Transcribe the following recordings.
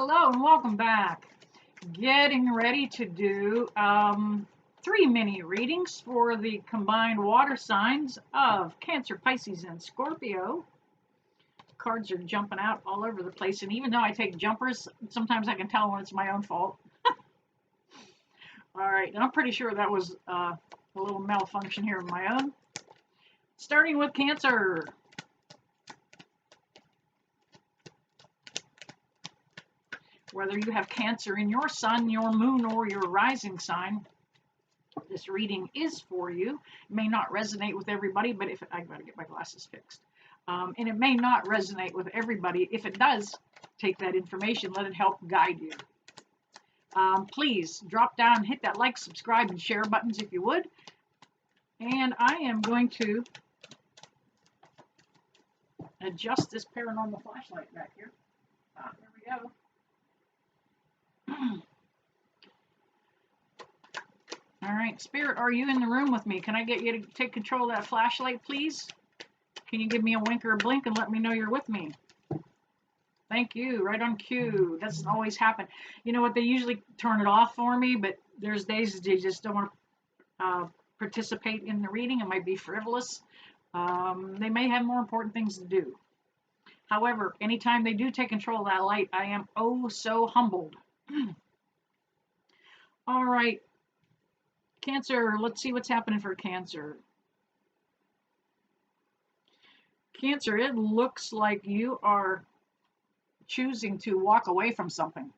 Hello and welcome back. Getting ready to do 3 mini readings for the combined water signs of Cancer, Pisces, and Scorpio. Cards are jumping out all over the place, and even though I take jumpers, sometimes I can tell when it's my own fault. All right, and I'm pretty sure that was a little malfunction here of my own. Starting with Cancer. Whether you have Cancer in your sun, your moon, or your rising sign, this reading is for you. It may not resonate with everybody, but if I gotta get my glasses fixed, and it may not resonate with everybody. If it does, take that information, let it help guide you. Please drop down, hit that like, subscribe, and share buttons if you would. And I am going to adjust this paranormal flashlight back here. There we go. All right, Spirit, are you in the room with me? Can I get you to take control of that flashlight, please? Can you give me a wink or a blink and let me know you're with me? Thank you, right on cue. Doesn't always happen. You know what, they usually turn it off for me, but there's days they just don't want to participate in the reading. It might be frivolous. They may have more important things to do. However, anytime they do take control of that light, I am oh so humbled. All right, Cancer, let's see what's happening for Cancer. Cancer, it looks like you are choosing to walk away from something.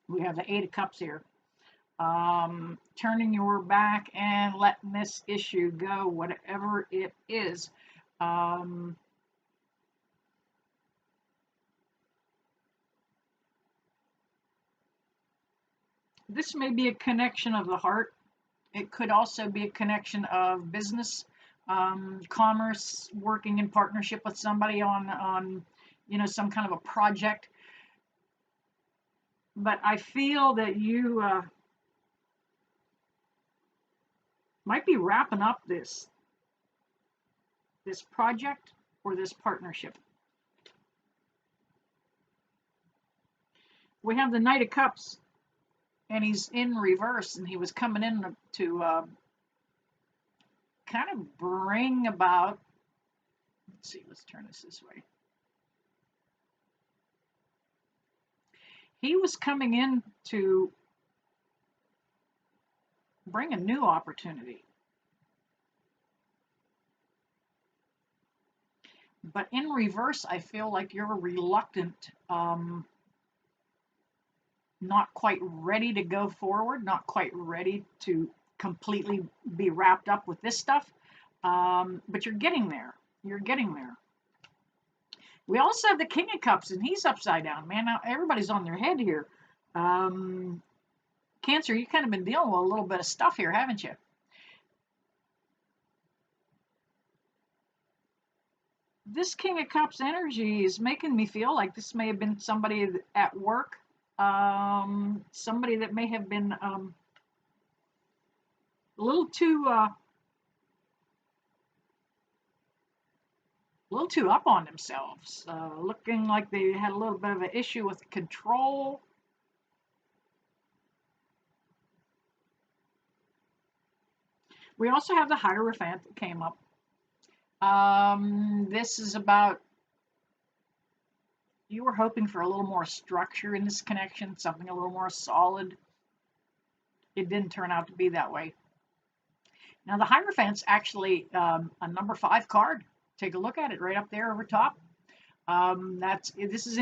We have the 8 of Cups here. Turning your back and letting this issue go, whatever it is. This may be a connection of the heart. It could also be a connection of business, commerce, working in partnership with somebody on some kind of a project. But I feel that you might be wrapping up this project or this partnership. We have the Knight of Cups, and he's in reverse, and he was coming in to kind of bring about, let's see, let's turn this way. He was coming in to bring a new opportunity. But in reverse, I feel like you're reluctant, not quite ready to go forward, not quite ready to completely be wrapped up with this stuff, but you're getting there. You're getting there. We also have the King of Cups, and he's upside down, man. Now everybody's on their head here. Cancer, you've kind of been dealing with a little bit of stuff here, haven't you? This King of Cups energy is making me feel like this may have been somebody at work, somebody that may have been a little too up on themselves, looking like they had a little bit of an issue with control. We also have the Hierophant that came up. This is about, you were hoping for a little more structure in this connection, something a little more solid. It didn't turn out to be that way. Now the Hierophant's actually a number 5 card. Take a look at it right up there over top. This is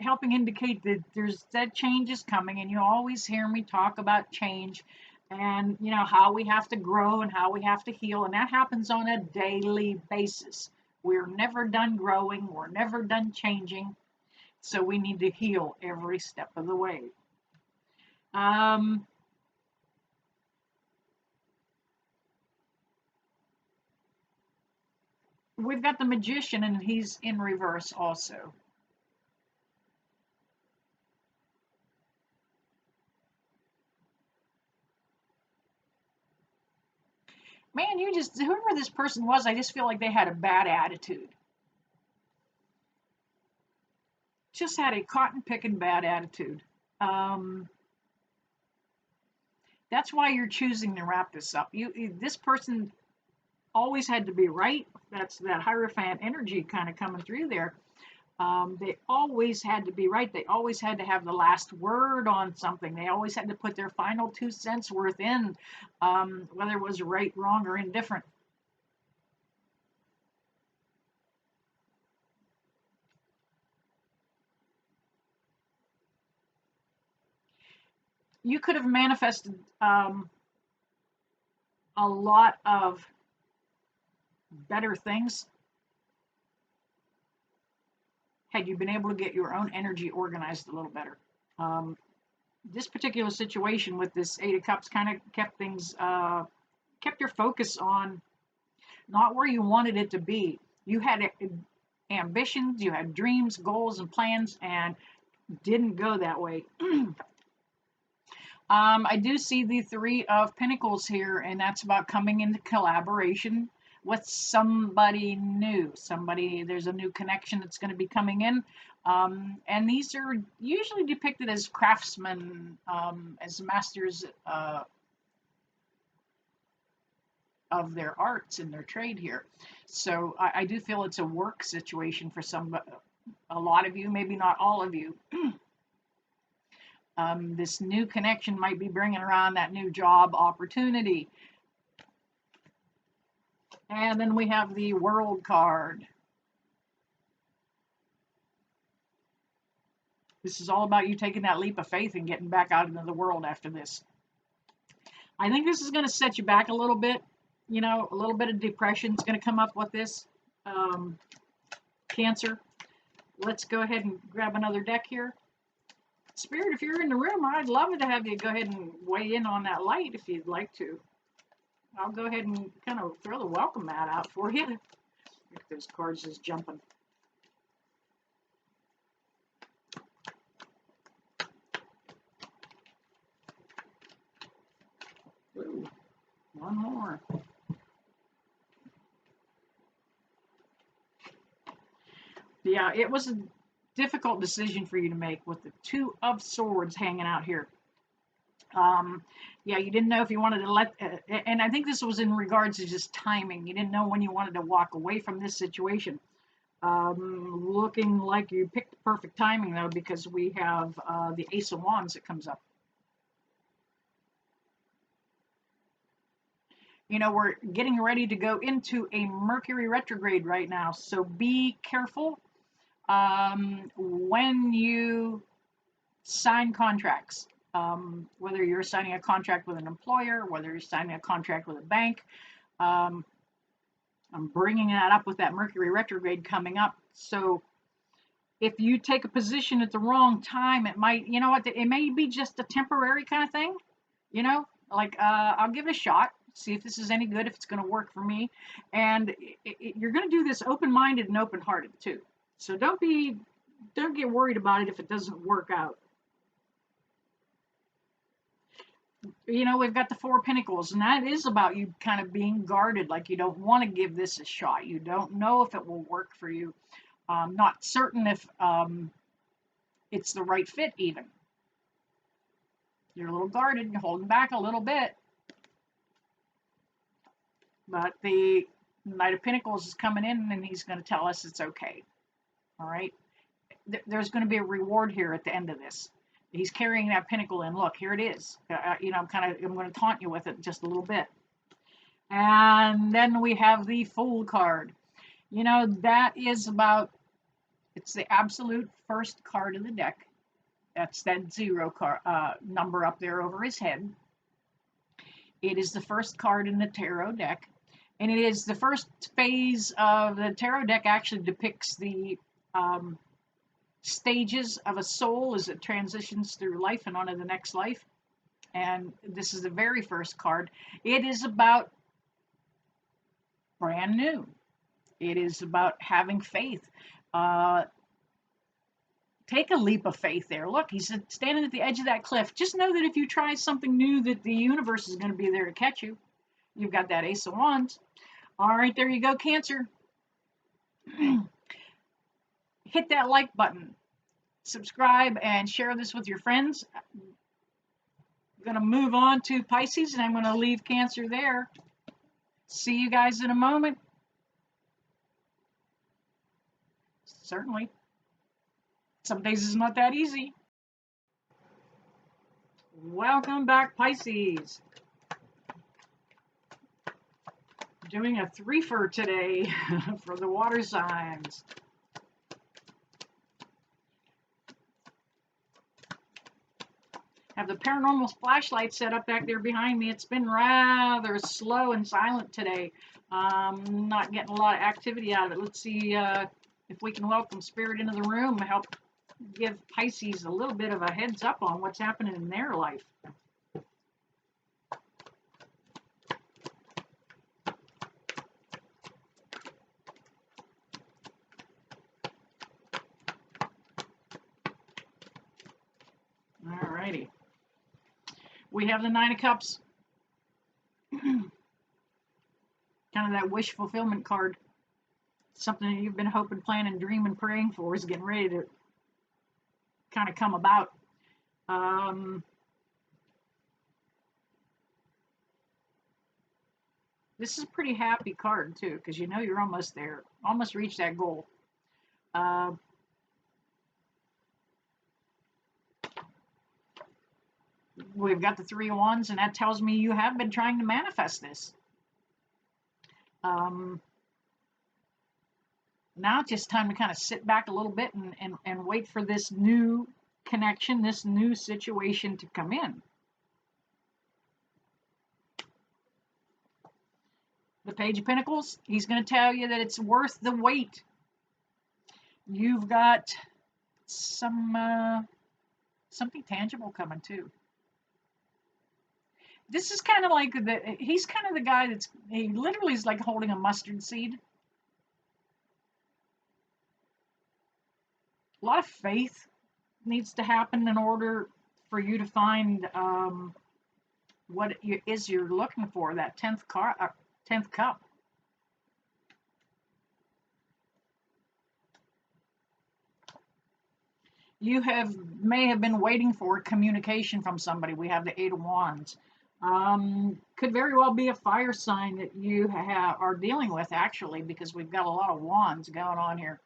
helping indicate that that change is coming, and you always hear me talk about change and how we have to grow and how we have to heal, and that happens on a daily basis. We're never done growing, we're never done changing, so we need to heal every step of the way. We've got the Magician, and he's in reverse also. Man, whoever this person was, I just feel like they had a bad attitude. just had a cotton picking bad attitude. Um, that's why you're choosing to wrap this up. This person always had to be right. That's that Hierophant energy kind of coming through there. They always had to be right. They always had to have the last word on something. They always had to put their final 2 cents worth in, whether it was right, wrong, or indifferent. You could have manifested a lot of better things had you been able to get your own energy organized a little better. Um, this particular situation with this Eight of Cups kind of kept things, kept your focus on not where you wanted it to be. You had ambitions, you had dreams, goals, and plans, and didn't go that way. I do see the Three of Pentacles here, and that's about coming into collaboration with somebody new. There's a new connection that's going to be coming in. And these are usually depicted as craftsmen, as masters of their arts and their trade here. So I do feel it's a work situation for a lot of you, maybe not all of you. This new connection might be bringing around that new job opportunity. And then we have the World card. This is all about you taking that leap of faith and getting back out into the world after this. I think this is going to set you back a little bit. You know, a little bit of depression is going to come up with this. Cancer. Let's go ahead and grab another deck here. Spirit, if you're in the room, I'd love it to have you go ahead and weigh in on that light if you'd like to. I'll go ahead and kind of throw the welcome mat out for you. Look at those cards just jumping. Ooh, one more. Yeah, it was a difficult decision for you to make with the Two of Swords hanging out here. Yeah, you didn't know if you wanted to and I think this was in regards to just timing. You didn't know when you wanted to walk away from this situation. Looking like you picked the perfect timing though, because we have the Ace of Wands that comes up. You know, we're getting ready to go into a Mercury retrograde right now, so be careful when you sign contracts. Whether you're signing a contract with an employer, whether you're signing a contract with a bank. I'm bringing that up with that Mercury retrograde coming up. So if you take a position at the wrong time, it might, you know what, it may be just a temporary kind of thing, you know, like I'll give it a shot, see if this is any good, if it's going to work for me. And you're going to do this open-minded and open-hearted too. So don't get worried about it if it doesn't work out. You know, we've got the Four of Pentacles, and that is about you kind of being guarded, like you don't want to give this a shot. You don't know if it will work for you. Not certain if it's the right fit even. You're a little guarded, you're holding back a little bit. But the Knight of Pentacles is coming in, and he's going to tell us it's okay. All right? There's going to be a reward here at the end of this. He's carrying that pentacle in. Look, here it is. You know, I'm going to taunt you with it just a little bit. And then we have the Fool card. You know, that is about, it's the absolute first card of the deck. That's that 0 card, number up there over his head. It is the first card in the tarot deck. And it is the first phase of the tarot deck, actually depicts the stages of a soul as it transitions through life and on to the next life. And this is the very first card. It is about brand new. It is about having faith. Take a leap of faith there. Look, he's standing at the edge of that cliff. Just know that if you try something new, that the universe is going to be there to catch you. You've got that Ace of Wands. All right, there you go, Cancer. Hit that like button. subscribe, and share this with your friends. I'm going to move on to Pisces, and I'm going to leave Cancer there. See you guys in a moment. Certainly. Some days it's not that easy. Welcome back, Pisces. Doing a threefer today for the water signs. Have the paranormal flashlight set up back there behind me. It's been rather slow and silent today. Not getting a lot of activity out of it. Let's see if we can welcome Spirit into the room and help give Pisces a little bit of a heads up on what's happening in their life. Alrighty. We have the Nine of Cups. Kind of that wish fulfillment card. Something that you've been hoping, planning, dreaming, praying for is getting ready to kind of come about. This is a pretty happy card too, because you know you're almost there, almost reached that goal. We've got the Three of Wands, and that tells me you have been trying to manifest this. Now it's just time to kind of sit back a little bit and wait for this new connection, this new situation to come in. The Page of Pentacles, he's going to tell you that it's worth the wait. You've got something tangible coming too. This is kind of like he's kind of the guy he literally is like holding a mustard seed. A lot of faith needs to happen in order for you to find what it is you're looking for, that 10th cup. You may have been waiting for communication from somebody. We have the Eight of Wands. Could very well be a fire sign that you are dealing with, actually, because we've got a lot of wands going on here.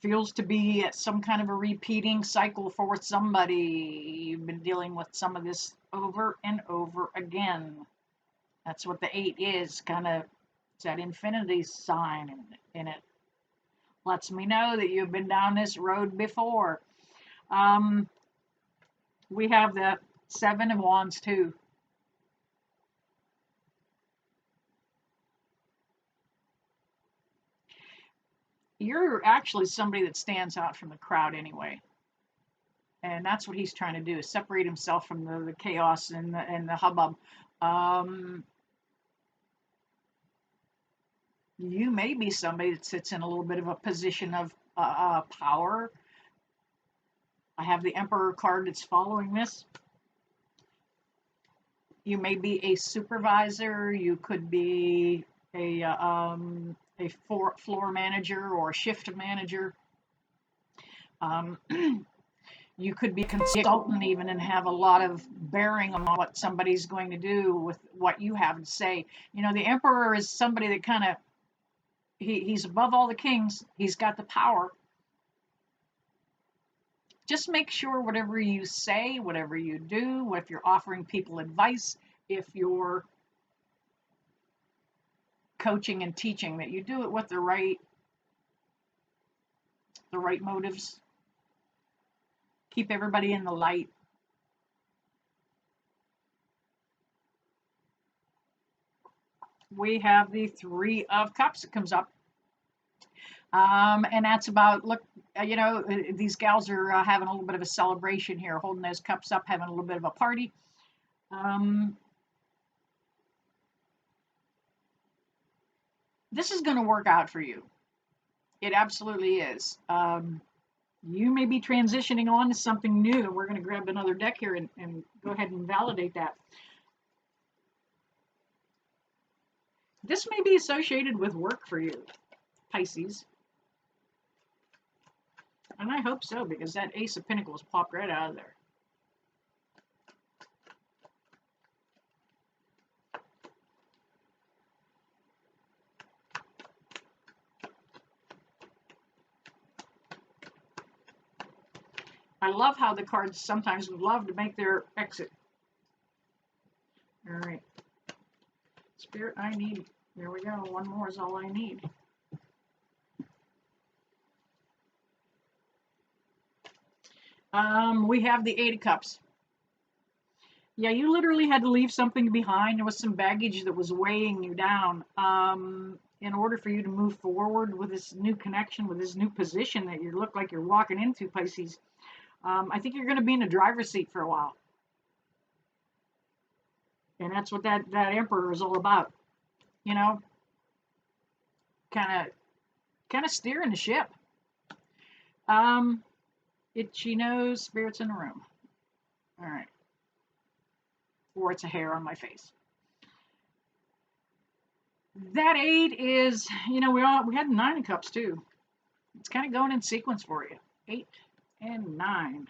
Feels to be some kind of a repeating cycle for somebody. You've been dealing with some of this over and over again. That's what the 8 is, kind of. It's that infinity sign in it. Lets me know that you've been down this road before. We have the 7 of Wands too. You're actually somebody that stands out from the crowd anyway. And that's what he's trying to do, is separate himself from the chaos and the hubbub. You may be somebody that sits in a little bit of a position of power. I have the Emperor card that's following this. You may be a supervisor. You could be a floor manager or a shift manager. You could be a consultant even and have a lot of bearing on what somebody's going to do with what you have to say. You know, the Emperor is somebody that kind of, he's above all the kings. He's got the power. Just make sure whatever you say, whatever you do, if you're offering people advice, if you're coaching and teaching, that you do it with the right motives. Keep everybody in the light. We have the 3 of Cups that comes up. And that's about, look, you know, these gals are having a little bit of a celebration here, holding those cups up, having a little bit of a party. This is going to work out for you. It absolutely is. You may be transitioning on to something new. We're going to grab another deck here and go ahead and validate that. This may be associated with work for you, Pisces. And I hope so, because that Ace of Pentacles popped right out of there. I love how the cards sometimes love to make their exit. All right. Spirit, I need, there we go. One more is all I need. We have the Eight of Cups. Yeah, you literally had to leave something behind. There was some baggage that was weighing you down. In order for you to move forward with this new connection, with this new position that you look like you're walking into, Pisces, I think you're going to be in the driver's seat for a while. And that's what that Emperor is all about. You know, kind of steering the ship. Itchy nose, spirits in the room. All right. Or it's a hair on my face. That 8 is, you know, we had 9 of Cups too. It's kind of going in sequence for you. 8 and 9.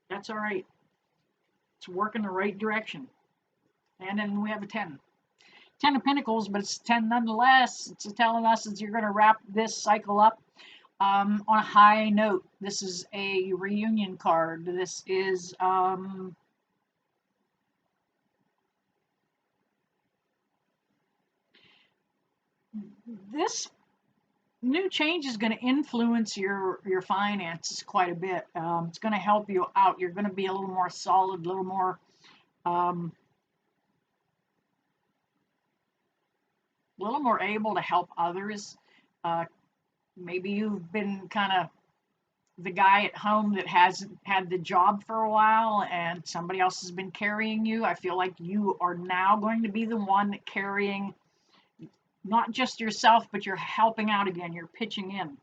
That's all right. It's working the right direction. And then we have a 10. 10 of Pentacles, but it's 10 nonetheless. It's telling us that you're going to wrap this cycle up on a high note. This is a reunion card. This is this new change is going to influence your finances quite a bit. It's going to help you out. You're going to be a little more solid, a little more able to help others. Maybe you've been kind of the guy at home that hasn't had the job for a while and somebody else has been carrying you. I feel like you are now going to be the one carrying not just yourself, but you're helping out again. You're pitching in.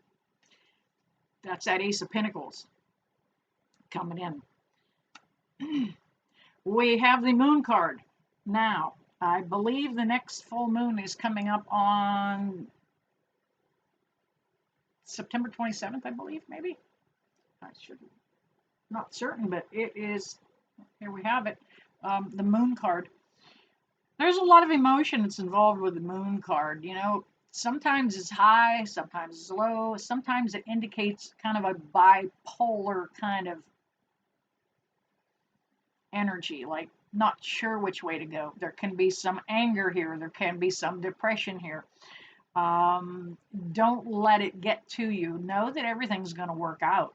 That's that Ace of Pentacles coming in. We have the Moon card. Now, I believe the next full moon is coming up on September 27th, I believe, maybe. I should, not certain, but it is, here we have it, the Moon card. There's a lot of emotion that's involved with the Moon card. You know, sometimes it's high, sometimes it's low, sometimes it indicates kind of a bipolar kind of energy, like not sure which way to go. There can be some anger here, there can be some depression here. Don't let it get to you. Know that everything's going to work out.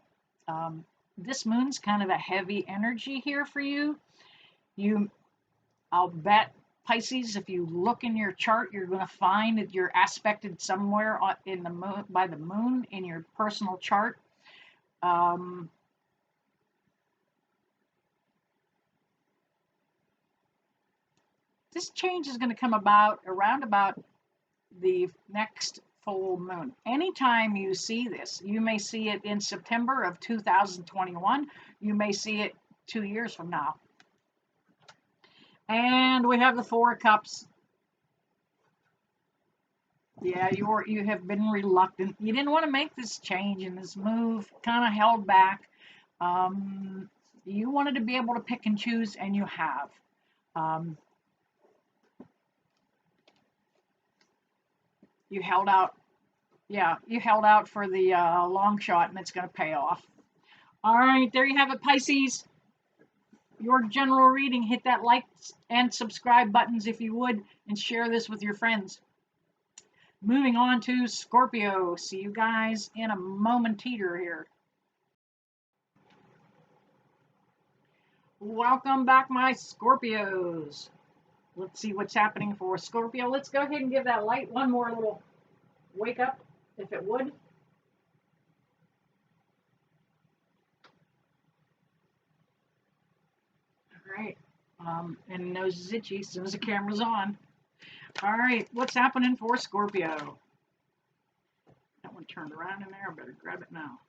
This moon's kind of a heavy energy here for you. I'll bet, Pisces, if you look in your chart, you're going to find that you're aspected somewhere in the moon, by the moon in your personal chart. This change is going to come about around about the next full moon. Anytime you see this, you may see it in September of 2021. You may see it 2 years from now. And we have the Four of Cups. Yeah, you have been reluctant. You didn't want to make this change and this move, kind of held back. You wanted to be able to pick and choose, and you have. You held out. Yeah, you held out for the long shot, and it's going to pay off. All right, there you have it, Pisces. Your general reading. Hit that like and subscribe buttons if you would, and share this with your friends. Moving on to Scorpio. See you guys in a moment-eater here. Welcome back, my Scorpios. Let's see what's happening for Scorpio. Let's go ahead and give that light one more little wake up, if it would. All right. And nose is itchy as soon as the camera's on. All right, what's happening for Scorpio? That one turned around in there. I better grab it now.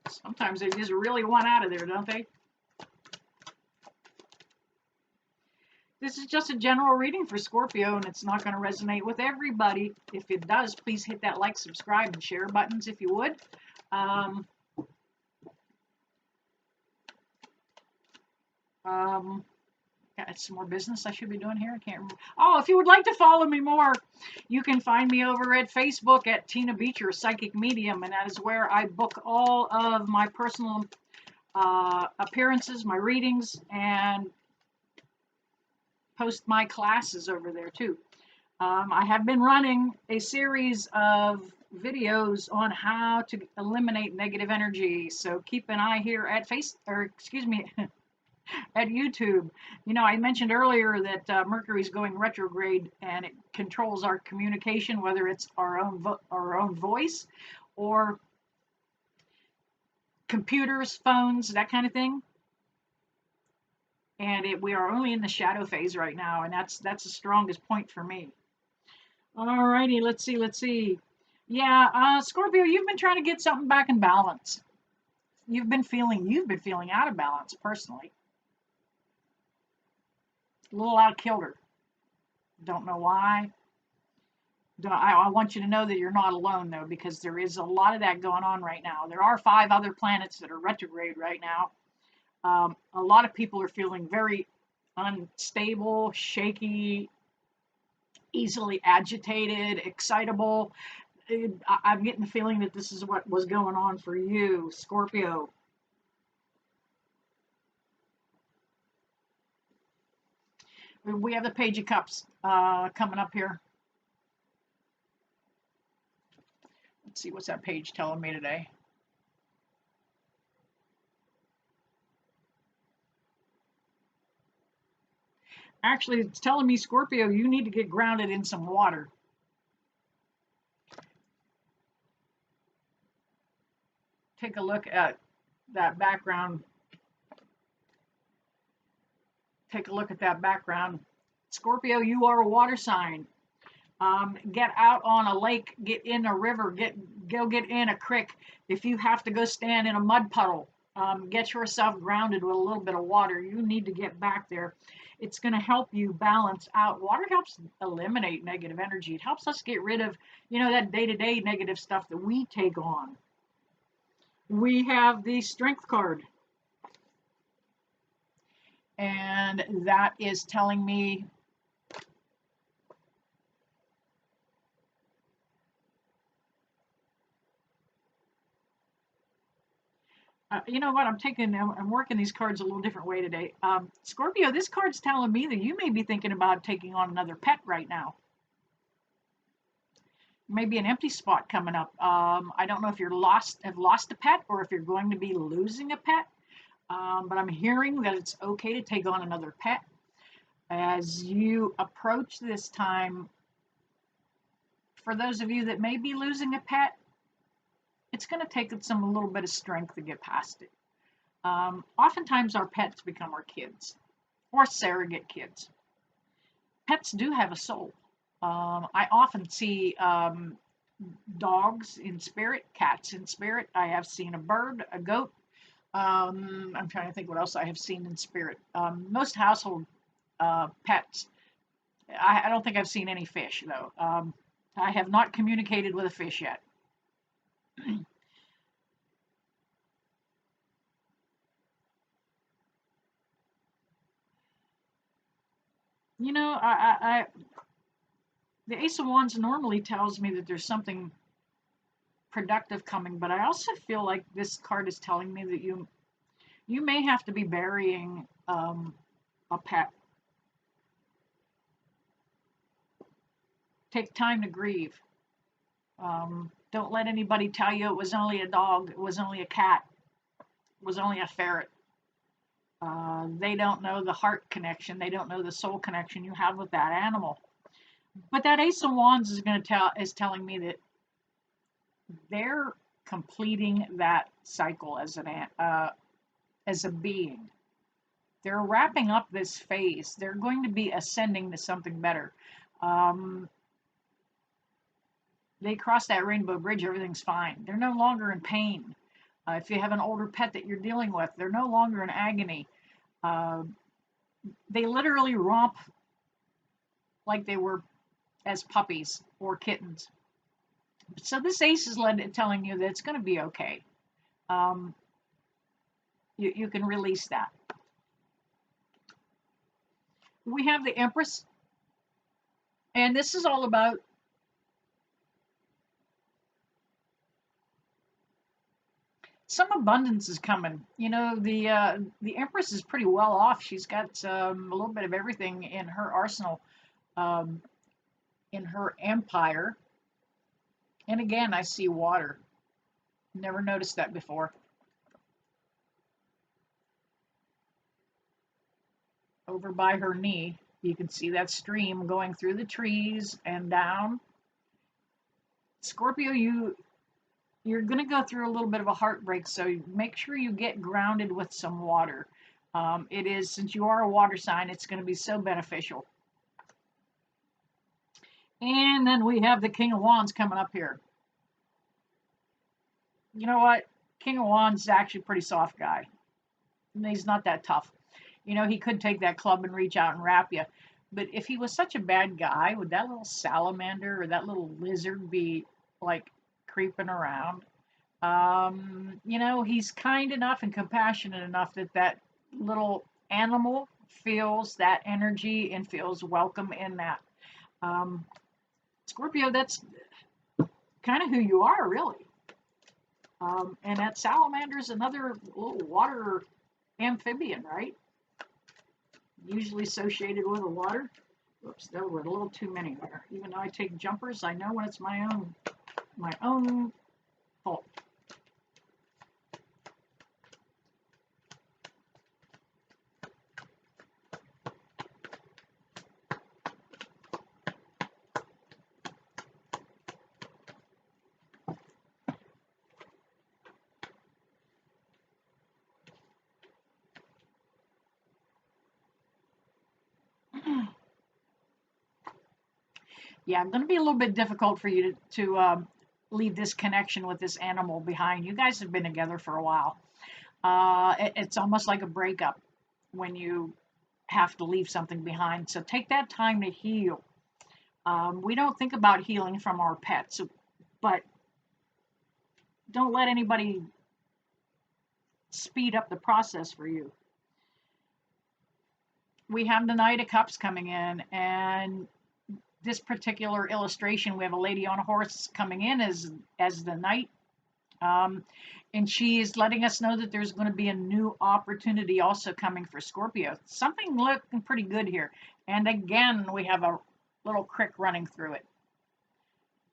Sometimes they just really want out of there, don't they? This is just a general reading for Scorpio, and it's not going to resonate with everybody. If it does, please hit that like, subscribe, and share buttons if you would. Um, Got some more business I should be doing here. I can't remember. Oh, if you would like to follow me more, you can find me over at Facebook at Tina Beecher, Psychic Medium, and that is where I book all of my personal appearances, my readings, and post my classes over there too. I have been running a series of videos on how to eliminate negative energy, so keep an eye here at at YouTube. You know, I mentioned earlier that Mercury's going retrograde, and it controls our communication, whether it's our own voice or computers, phones, that kind of thing. And we are only in the shadow phase right now, and that's the strongest point for me. Alrighty, let's see. Yeah, Scorpio, you've been trying to get something back in balance. You've been feeling out of balance personally. A little out of kilter. Don't know why. I want you to know that you're not alone though, because there is a lot of that going on right now. There are 5 other planets that are retrograde right now. A lot of people are feeling very unstable, shaky, easily agitated, excitable. I'm getting the feeling that this is what was going on for you, Scorpio. We have the Page of Cups coming up here. Let's see, what's that page telling me today? Actually, it's telling me, Scorpio, you need to get grounded in some water. Take a look at that background. Take a look at that background. Scorpio, you are a water sign. Get out on a lake, get in a river, go get in a creek. If you have to go stand in a mud puddle, get yourself grounded with a little bit of water. You need to get back there. It's going to help you balance out. Water helps eliminate negative energy. It helps us get rid of, you know, that day-to-day negative stuff that we take on. We have the Strength card. And that is telling me you know what, I'm working these cards a little different way today. Scorpio, this card's telling me that you may be thinking about taking on another pet right now. Maybe an empty spot coming up. I don't know if have lost a pet, or if you're going to be losing a pet. But I'm hearing that it's okay to take on another pet. As you approach this time, for those of you that may be losing a pet, it's going to take a little bit of strength to get past it. Oftentimes our pets become our kids, or surrogate kids. Pets do have a soul. I often see dogs in spirit, cats in spirit. I have seen a bird, a goat. I'm trying to think what else I have seen in spirit. Most household pets. I don't think I've seen any fish, though. I have not communicated with a fish yet. You know, the Ace of Wands normally tells me that there's something productive coming, but I also feel like this card is telling me that you may have to be burying a pet. Take time to grieve. Don't let anybody tell you it was only a dog, it was only a cat, it was only a ferret. They don't know the heart connection. They don't know the soul connection you have with that animal. But that Ace of Wands is telling me that they're completing that cycle as a being. They're wrapping up this phase. They're going to be ascending to something better. They cross that rainbow bridge, everything's fine. They're no longer in pain. If you have an older pet that you're dealing with, they're no longer in agony. They literally romp like they were as puppies or kittens. So this ace is telling you that it's going to be okay. Um, you can release that. We have the Empress, and this is all about some abundance is coming. You know, the Empress is pretty well off. She's got a little bit of everything in her arsenal, um, in her empire. And again, I see water. Never noticed that before. Over by her knee, you can see that stream going through the trees and down. Scorpio, you're going to go through a little bit of a heartbreak, so make sure you get grounded with some water. It is, since you are a water sign, it's going to be so beneficial. And then we have the King of Wands coming up here. You know what? King of Wands is actually a pretty soft guy. He's not that tough. You know, he could take that club and reach out and wrap you. But if he was such a bad guy, would that little salamander or that little lizard be like creeping around? You know, he's kind enough and compassionate enough that that little animal feels that energy and feels welcome in that. Scorpio, that's kind of who you are, really. And that salamander is another little water amphibian, right? Usually associated with the water. Whoops, there were a little too many there. Even though I take jumpers, I know when it's my own fault. Yeah, it's going to be a little bit difficult for you to leave this connection with this animal behind. You guys have been together for a while. It's almost like a breakup when you have to leave something behind. So take that time to heal. We don't think about healing from our pets, but don't let anybody speed up the process for you. We have the Knight of Cups coming in, and this particular illustration, we have a lady on a horse coming in as the knight, and she is letting us know that there's going to be a new opportunity also coming for Scorpio. Something looking pretty good here. And again, we have a little creek running through it.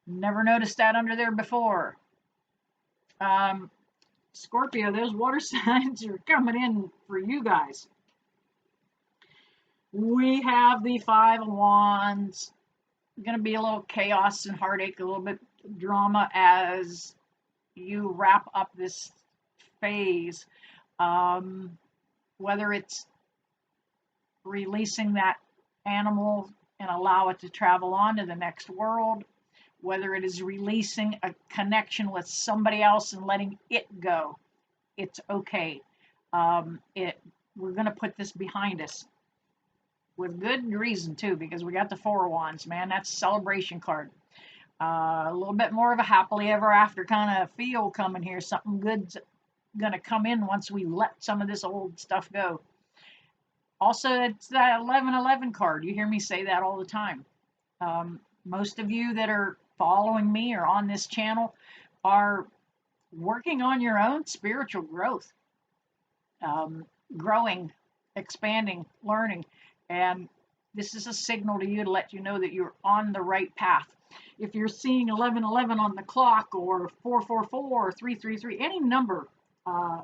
Never noticed that under there before. Scorpio, those water signs are coming in for you guys. We have the Five of Wands. Going to be a little chaos and heartache, a little bit drama as you wrap up this phase. Whether it's releasing that animal and allow it to travel on to the next world, whether it is releasing a connection with somebody else and letting it go, it's okay. We're going to put this behind us. With good reason, too, because we got the Four of Wands, man. That's a celebration card. A little bit more of a happily ever after kind of feel coming here. Something good's going to come in once we let some of this old stuff go. Also, it's that 1111 card. You hear me say that all the time. Most of you that are following me or on this channel are working on your own spiritual growth. Growing, expanding, learning. And this is a signal to you to let you know that you're on the right path. If you're seeing 1111 on the clock or 444 or 333, any number,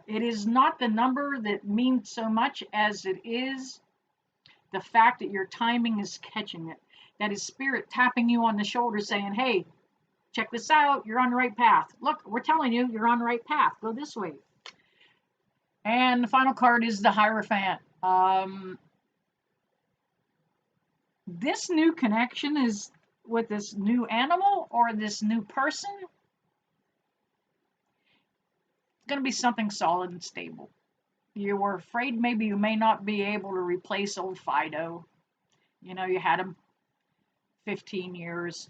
it is not the number that means so much as it is the fact that your timing is catching it. That is spirit tapping you on the shoulder saying, hey, check this out. You're on the right path. Look, we're telling you, you're on the right path. Go this way. And the final card is the Hierophant. This new connection is with this new animal or this new person. It's going to be something solid and stable. You were afraid maybe you may not be able to replace old Fido. You know, you had him 15 years.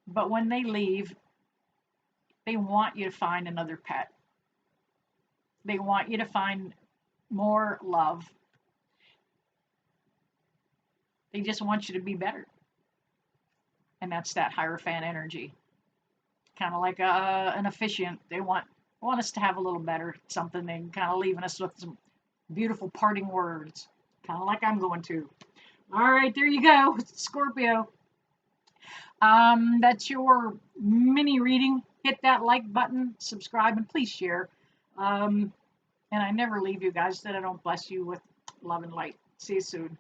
But when they leave, they want you to find another pet. They want you to find more love. They just want you to be better. And that's that Hierophant energy. Kind of like an officiant. They want us to have a little better something, and kind of leaving us with some beautiful parting words. Kind of like I'm going to. All right, there you go, Scorpio. That's your mini reading. Hit that like button, subscribe, and please share. And I never leave you guys that I don't bless you with love and light. See you soon.